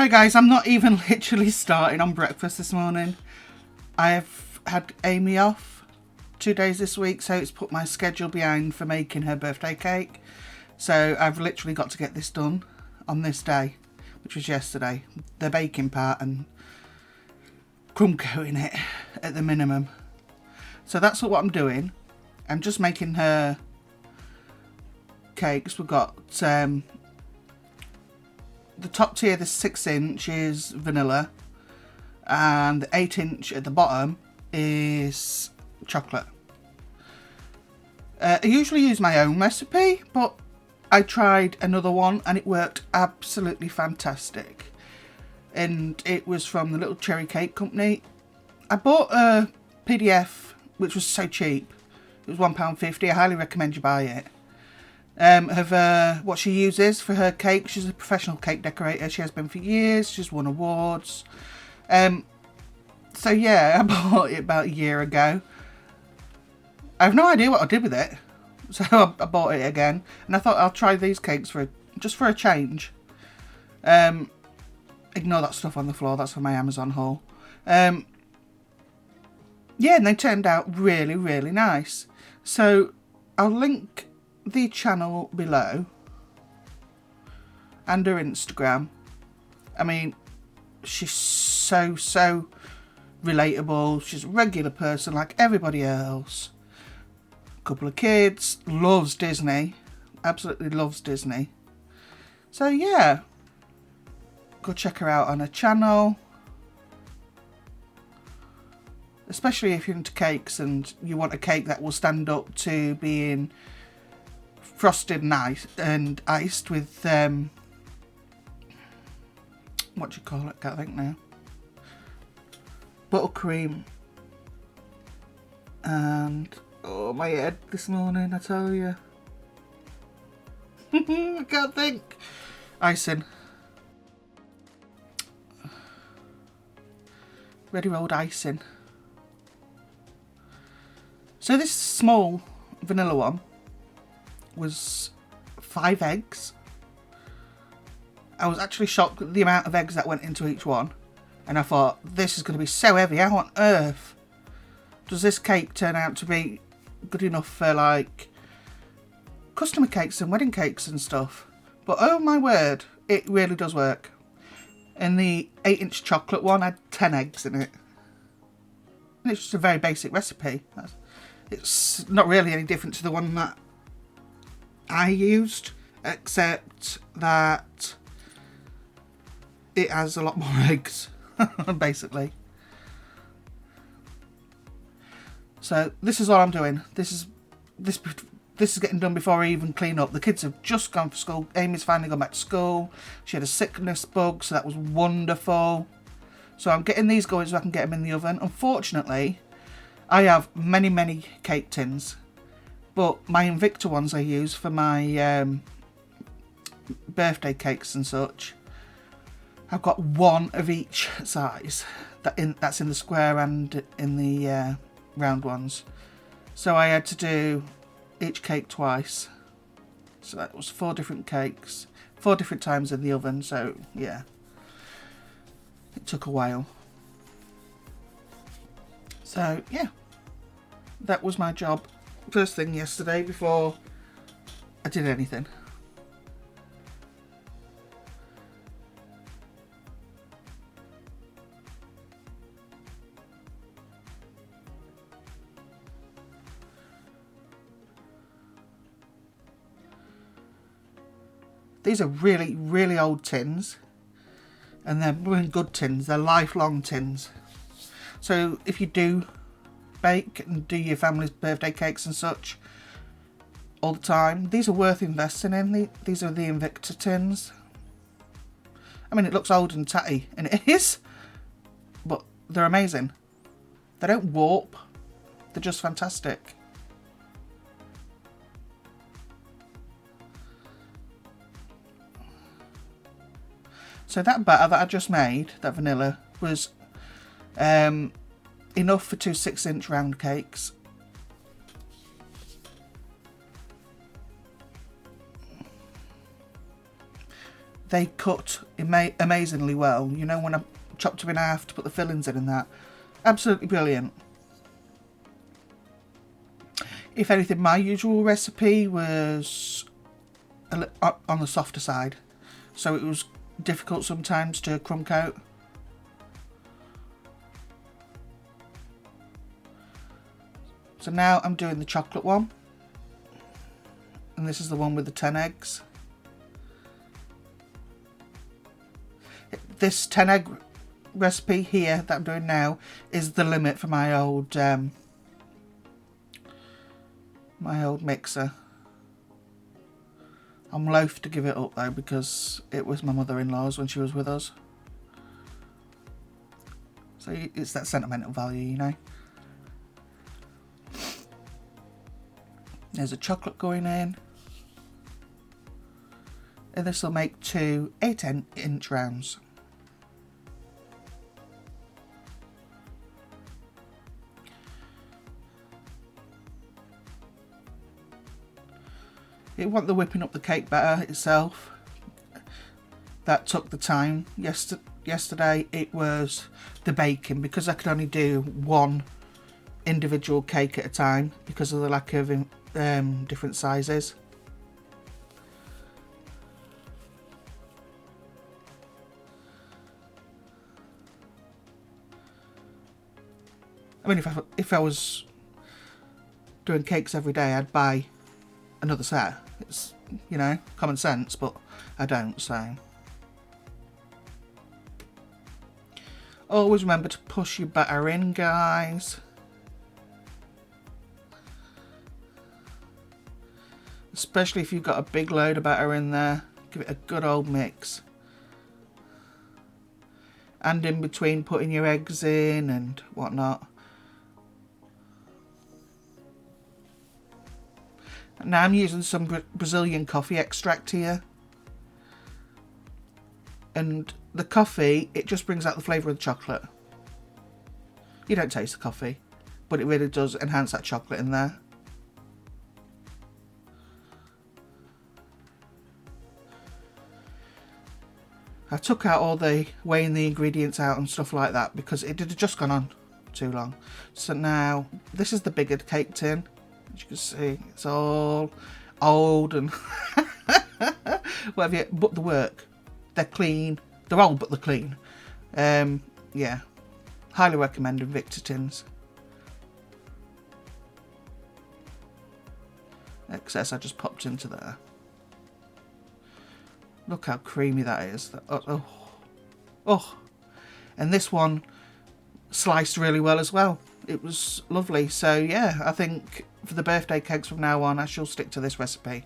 Hi guys, I'm not even literally starting on breakfast this morning. I've had Amy off 2 days this week, so it's put my schedule behind for making her birthday cake. So I've literally got to get this done on this day, which was yesterday. The baking part and crumb coating it at the minimum. So that's what I'm doing. I'm just making her cakes. We've got the top tier, the 6-inch is vanilla, and the 8-inch at the bottom is chocolate. I usually use my own recipe, but I tried another one and it worked absolutely fantastic. And it was from the Little Cherry Cake Company. I bought a PDF, which was so cheap. It was £1.50. I highly recommend you buy it. What she uses for her cake. She's a professional cake decorator. She has been for years. She's won awards. So yeah, I bought it about a year ago. I have no idea what I did with it, so I bought it again, and I thought I'll try these cakes just for a change. Ignore that stuff on the floor. That's from my Amazon haul. Yeah, and they turned out really, really nice. So I'll link the channel below and her Instagram. I mean, she's so relatable. She's a regular person like everybody else. Couple of kids, loves Disney, absolutely loves Disney. So yeah, go check her out on her channel. Especially if you're into cakes and you want a cake that will stand up to being frosted and iced with what do you call it? Can't think now. Buttercream and oh, my head this morning, I tell you. I can't think. Icing. Ready rolled icing. So this small vanilla one was 5 eggs. I was actually shocked at the amount of eggs that went into each one. And I thought, this is going to be so heavy. How on earth does this cake turn out to be good enough for like customer cakes and wedding cakes and stuff? But oh my word, it really does work. And the 8-inch chocolate one had 10 eggs in it. And it's just a very basic recipe. It's not really any different to the one that I used, except that it has a lot more eggs, basically. So this is all I'm doing. This is getting done before I even clean up. The kids have just gone for school. Amy's finally gone back to school. She had a sickness bug, so that was wonderful. So I'm getting these going so I can get them in the oven. Unfortunately, I have many cake tins, but my Invicta ones I use for my birthday cakes and such, I've got one of each size. That's in the square and in the round ones. So I had to do each cake twice. So that was 4 different cakes, 4 different times in the oven. So yeah, it took a while. So yeah, that was my job first thing yesterday before I did anything. These are really old tins, and they're really good tins. They're lifelong tins. So if you do bake and do your family's birthday cakes and such all the time, these are worth investing in. These are the Invicta tins. I mean, it looks old and tatty, and it is, but they're amazing. They don't warp. They're just fantastic. So that batter that I just made, that vanilla, was enough for 2 6-inch round cakes. they cut amazingly well. You know, when I chopped them in half to put the fillings in and that. Absolutely brilliant. If anything, my usual recipe was on the softer side, so it was difficult sometimes to crumb coat. So now I'm doing the chocolate one, and this is the one with the 10 eggs. This 10 egg recipe here that I'm doing now is the limit for my old mixer. I'm loath to give it up though, because it was my mother-in-law's when she was with us, so it's that sentimental value, you know. There's a chocolate going in, and this will make 2 8-inch rounds. You want the whipping up the cake batter itself. That took the time. Yesterday it was the baking, because I could only do one individual cake at a time because of the lack of different sizes. I mean, if I was doing cakes every day, I'd buy another set. It's, you know, common sense, but I don't, so. Always remember to push your batter in, guys. Especially if you've got a big load of batter in there. Give it a good old mix. And in between putting your eggs in and whatnot. Now I'm using some Brazilian coffee extract here. And the coffee, it just brings out the flavour of the chocolate. You don't taste the coffee, but it really does enhance that chocolate in there. I took out all the weighing the ingredients out and stuff like that because it had just gone on too long. So now this is the bigger cake tin. As you can see, it's all old and whatever. But the work, they're clean. They're old, but they're clean. Yeah, highly recommend Invicta tins. Excess I just popped into there. Look how creamy that is. Oh. And this one sliced really well as well. It was lovely. So yeah, I think for the birthday cakes from now on, I shall stick to this recipe.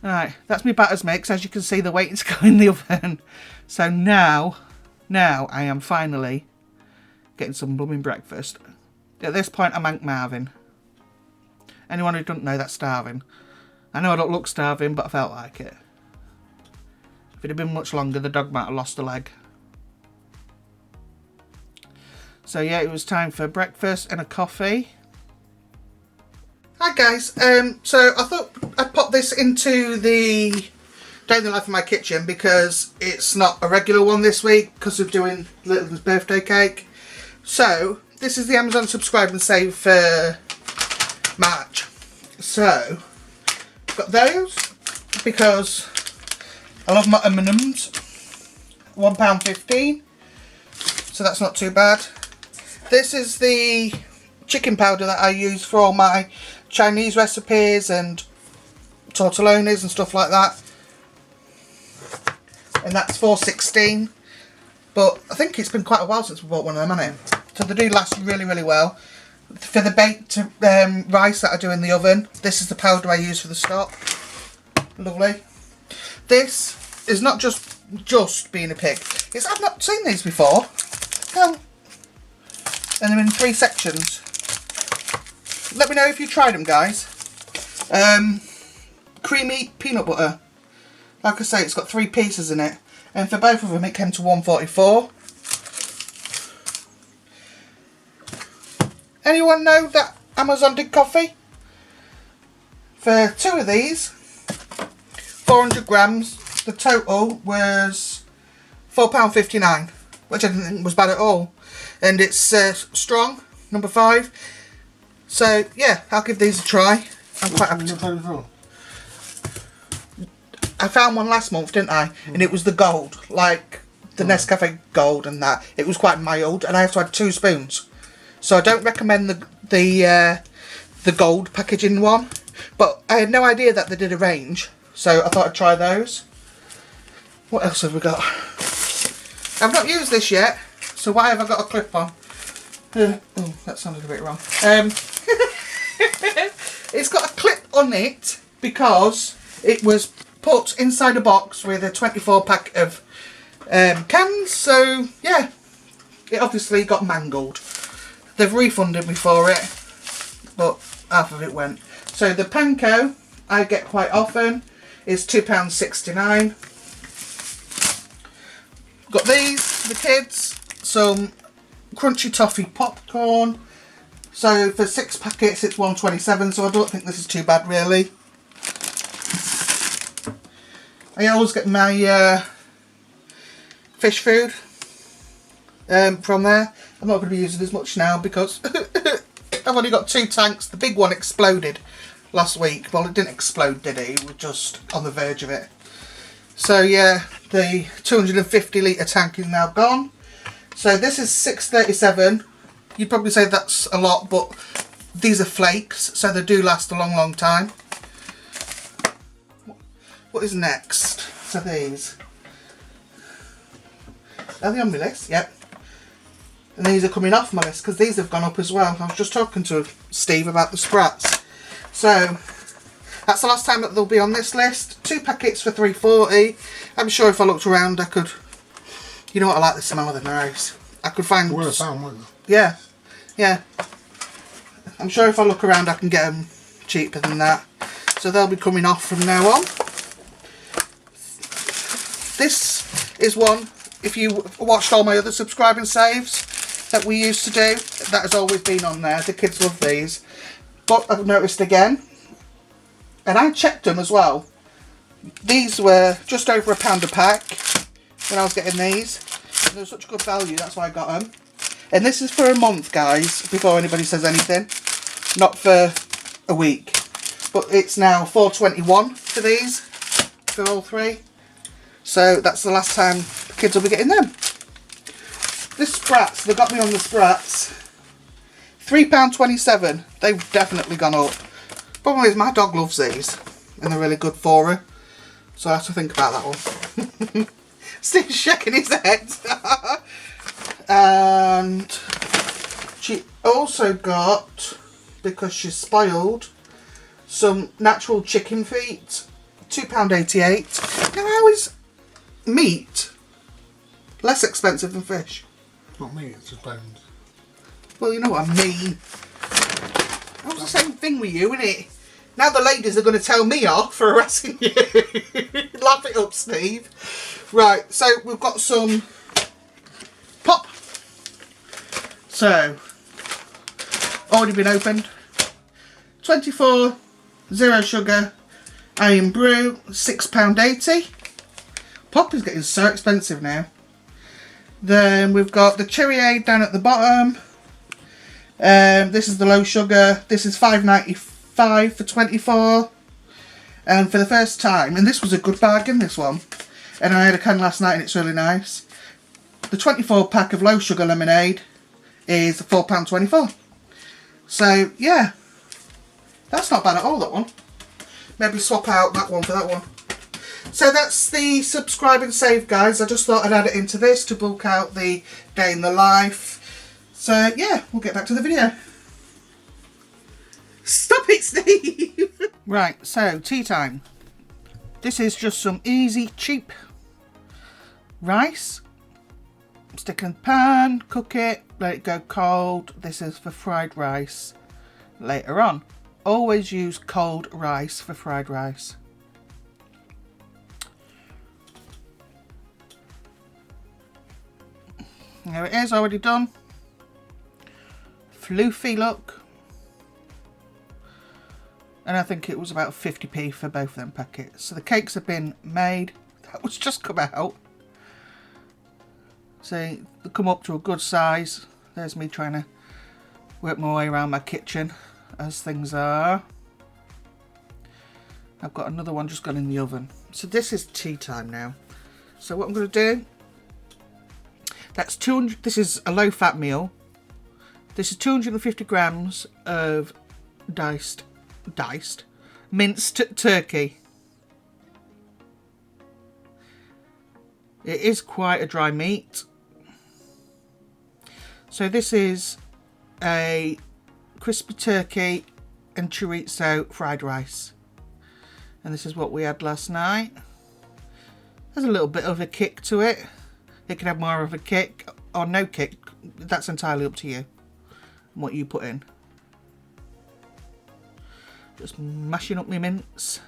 Alright, that's my batters mix. As you can see, they're waiting to go in the oven. So now I am finally getting some blooming breakfast. At this point, I'm Hank Marvin. Anyone who doesn't know, that's starving. I know I don't look starving, but I felt like it. If it had been much longer, the dog might have lost a leg. So yeah, it was time for breakfast and a coffee. Hi guys, so I thought I'd pop this into the Day in the Life of My Kitchen because it's not a regular one this week because of doing Littleton's birthday cake. So, this is the Amazon Subscribe and Save for March. So, got those because I love my M&Ms. £1.15, so that's not too bad. This is the chicken powder that I use for all my Chinese recipes and tortellonis and stuff like that. And that's $4.16. But I think it's been quite a while since we bought one of them, hasn't it? So they do last really, really well. For the baked rice that I do in the oven, this is the powder I use for the stock. Lovely. This is not just being a pig. I've not seen these before. Hell. And they're in 3 sections. Let me know if you tried them, guys. Creamy peanut butter. Like I say, it's got 3 pieces in it. And for both of them, it came to $1.44. Anyone know that Amazon did coffee? For 2 of these, 400 grams, the total was £4.59, which I didn't think was bad at all. And it's strong, number 5. So yeah, I'll give these a try. I'm quite happy to. I found one last month, didn't I? And it was the gold, like the Nescafe Gold and that. It was quite mild, and I have to add 2 spoons. So I don't recommend the gold packaging one. But I had no idea that they did a range, so I thought I'd try those. What else have we got? I've not used this yet, so why have I got a clip on? Oh, that sounded a bit wrong. It's got a clip on it because it was put inside a box with a 24 pack of cans, so yeah, it obviously got mangled. They've refunded me for it, but half of it went. So the panko I get quite often is £2.69. Got these for the kids, some crunchy toffee popcorn. So for 6 packets it's £1.27, so I don't think this is too bad really. I always get my fish food from there. I'm not going to be using as much now because I've only got 2 tanks. The big one exploded last week. Well, it didn't explode, did it? It was just on the verge of it. So yeah, the 250 litre tank is now gone. So this is £6.37. You'd probably say that's a lot, but these are flakes, so they do last a long, long time. What is next? So these. Are they on my list? Yep. And these are coming off my list because these have gone up as well. I was just talking to Steve about the Sprats. So that's the last time that they'll be on this list. 2 packets for £3.40. I'm sure if I looked around I could... You know what, I like the smell of the rice. I could find... Yeah. Yeah. I'm sure if I look around I can get them cheaper than that. So they'll be coming off from now on. This is one, if you watched all my other subscribe and saves that we used to do, that has always been on there. The kids love these. But I've noticed again, and I checked them as well, these were just over £1 a pack when I was getting these. And they were such good value, that's why I got them. And this is for a month, guys, before anybody says anything. Not for a week. But it's now £4.21 for these, for all 3. So that's the last time the kids will be getting them. The Sprats, they got me on the Sprats. £3.27. They've definitely gone up. Problem is, my dog loves these, and they're really good for her. So I have to think about that one. Steve's shaking his head. And she also got, because she's spoiled, some natural chicken feet. £2.88. Now how is meat less expensive than fish? Not meat, it's just bones. Well, you know what I mean. That was the same thing with you, isn't it? Now the ladies are going to tell me off for harassing you. Laugh it up, Steve. Right, so we've got some pop. So, already been opened. 24, 0 sugar, Iron Brew, £6.80. Pop is getting so expensive now. Then we've got the Cherryade down at the bottom. This is the low sugar. This is £5.95 for 24. And for the first time, and this was a good bargain, this one. And I had a can last night and it's really nice. The 24 pack of low sugar lemonade is £4.24. So yeah, that's not bad at all, that one. Maybe swap out that one for that one. So that's the subscribe and save, guys. I just thought I'd add it into this to bulk out the day in the life. So yeah, we'll get back to the video. Stop it, Steve! Right, so tea time. This is just some easy, cheap rice. Stick in the pan, cook it, let it go cold. This is for fried rice later on. Always use cold rice for fried rice. There it is, already done. floofy look. And I think it was about 50p for both of them packets. So the cakes have been made. That was just come out. So they come up to a good size. There's me trying to work my way around my kitchen as things are. I've got another one just gone in the oven. So this is tea time now. So what I'm going to do, that's 200, this is a low fat meal. This is 250 grams of diced minced turkey. It is quite a dry meat. So this is a crispy turkey and chorizo fried rice. And this is what we had last night. There's a little bit of a kick to it. It can have more of a kick or no kick. That's entirely up to you. What you put in. Just mashing up my mince.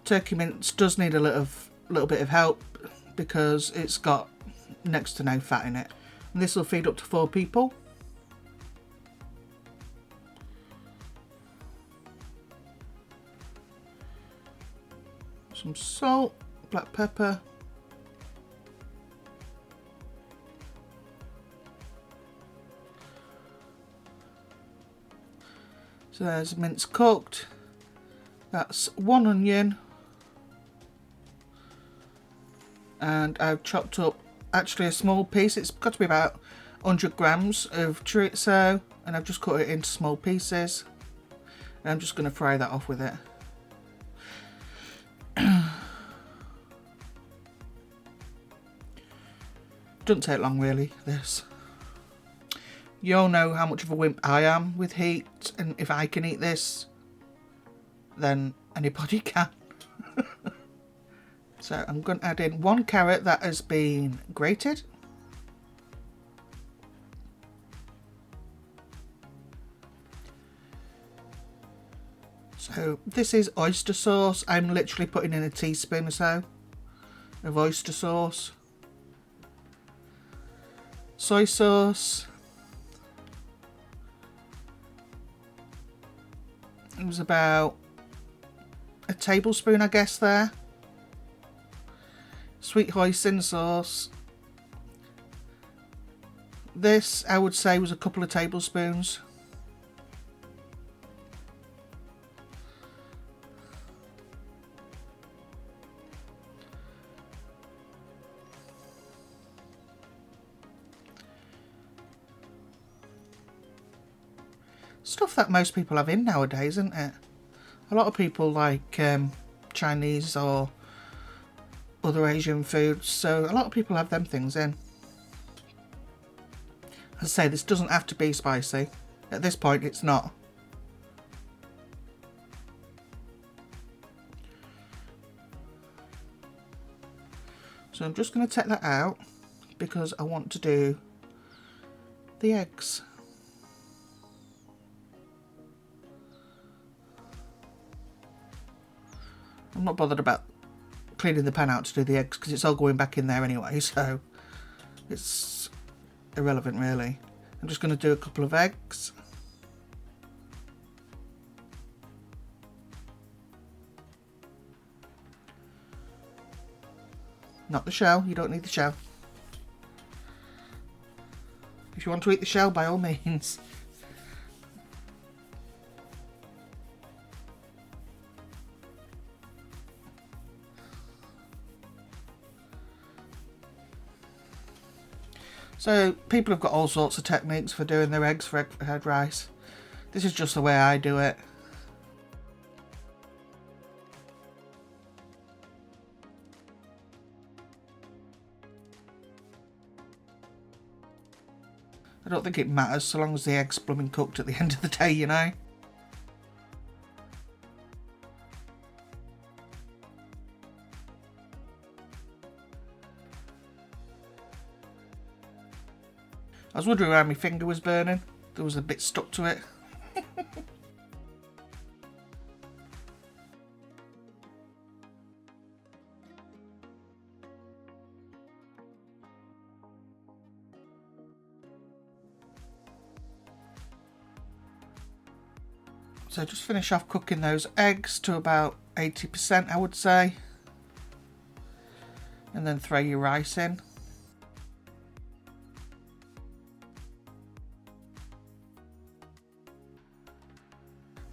Turkey mince does need a little bit of help because it's got next to no fat in it. And this will feed up to 4 people. Some salt, black pepper. So there's mince cooked. That's 1 onion. And I've chopped up actually a small piece. It's got to be about 100 grams of chorizo. And I've just cut it into small pieces. And I'm just going to fry that off with it. Doesn't take long really, this. You all know how much of a wimp I am with heat, and if I can eat this, then anybody can. So I'm going to add in 1 carrot that has been grated. So this is oyster sauce. I'm literally putting in a teaspoon or so of oyster sauce. Soy sauce. It was about a tablespoon, I guess, there. Sweet hoisin sauce. This, I would say, was a couple of tablespoons. Stuff that most people have in nowadays, isn't it? A lot of people like Chinese or other Asian foods, so a lot of people have them things in. As I say, this doesn't have to be spicy. At this point, it's not. So I'm just going to take that out because I want to do the eggs. I'm not bothered about cleaning the pan out to do the eggs because it's all going back in there anyway, so it's irrelevant really. I'm just going to do a couple of eggs. Not the shell, you don't need the shell. If you want to eat the shell, by all means. So people have got all sorts of techniques for doing their eggs for fried rice. This is just the way I do it. I don't think it matters so long as the egg's blooming cooked at the end of the day, you know. I was wondering why my finger was burning. There was a bit stuck to it. So just finish off cooking those eggs to about 80%, I would say. And then throw your rice in.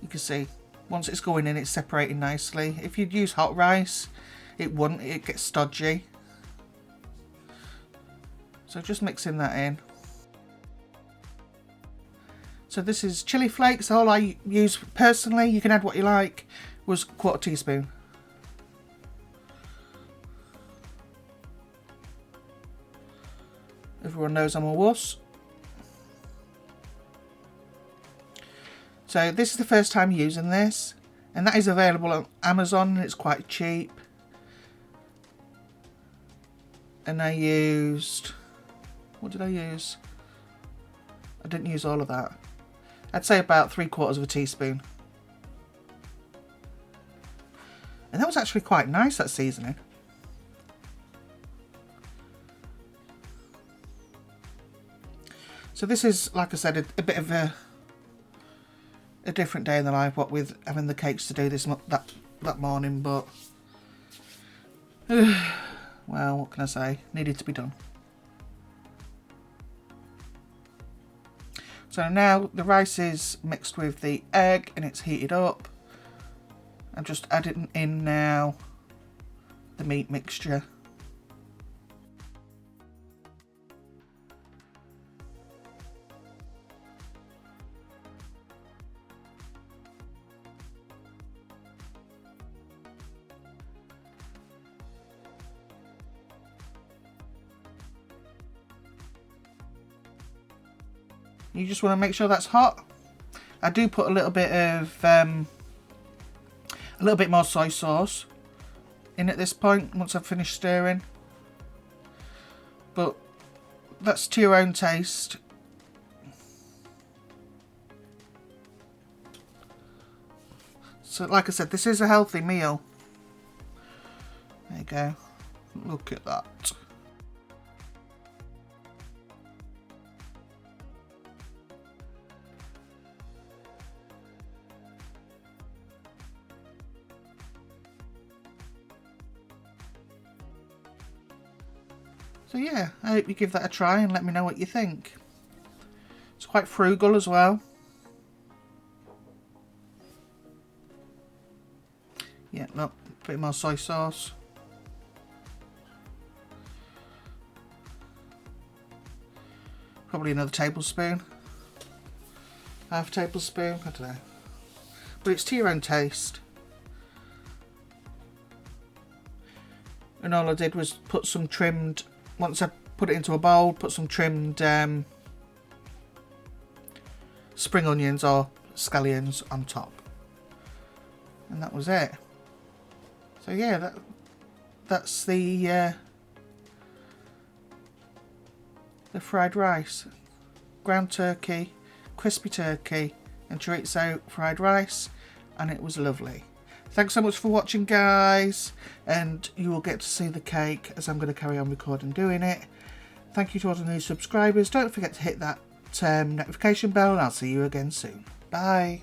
You can see, once it's going in, it's separating nicely. If you'd use hot rice, it wouldn't, it gets stodgy. So just mixing that in. So this is chili flakes. All I use personally, you can add what you like, was 1/4 teaspoon. Everyone knows I'm a wuss. So this is the first time using this, and that is available on Amazon, and it's quite cheap. And I used, what did I use? I didn't use all of that. I'd say about 3/4 teaspoon. And that was actually quite nice, that seasoning. So this is, like I said, a bit of a different day in the life, what with having the cakes to do that morning, but well, what can I say? Needed to be done. So now the rice is mixed with the egg and it's heated up. I'm just adding in now the meat mixture. You just want to make sure that's hot. I do put a little bit more soy sauce in at this point once I've finished stirring. But that's to your own taste. So like I said, this is a healthy meal. There you go. Look at that. So yeah, I hope you give that a try and let me know what you think. It's quite frugal as well. Yeah, look, a bit more soy sauce. Probably another tablespoon. Half tablespoon, I don't know. But it's to your own taste. And all I did was put some trimmed, once I put it into a bowl, put some trimmed spring onions or scallions on top. And that was it. So yeah, that's the fried rice. Ground turkey, crispy turkey and chorizo fried rice, and it was lovely. Thanks so much for watching, guys, and you will get to see the cake as I'm going to carry on recording doing it. Thank you to all the new subscribers. Don't forget to hit that notification bell, and I'll see you again soon. Bye.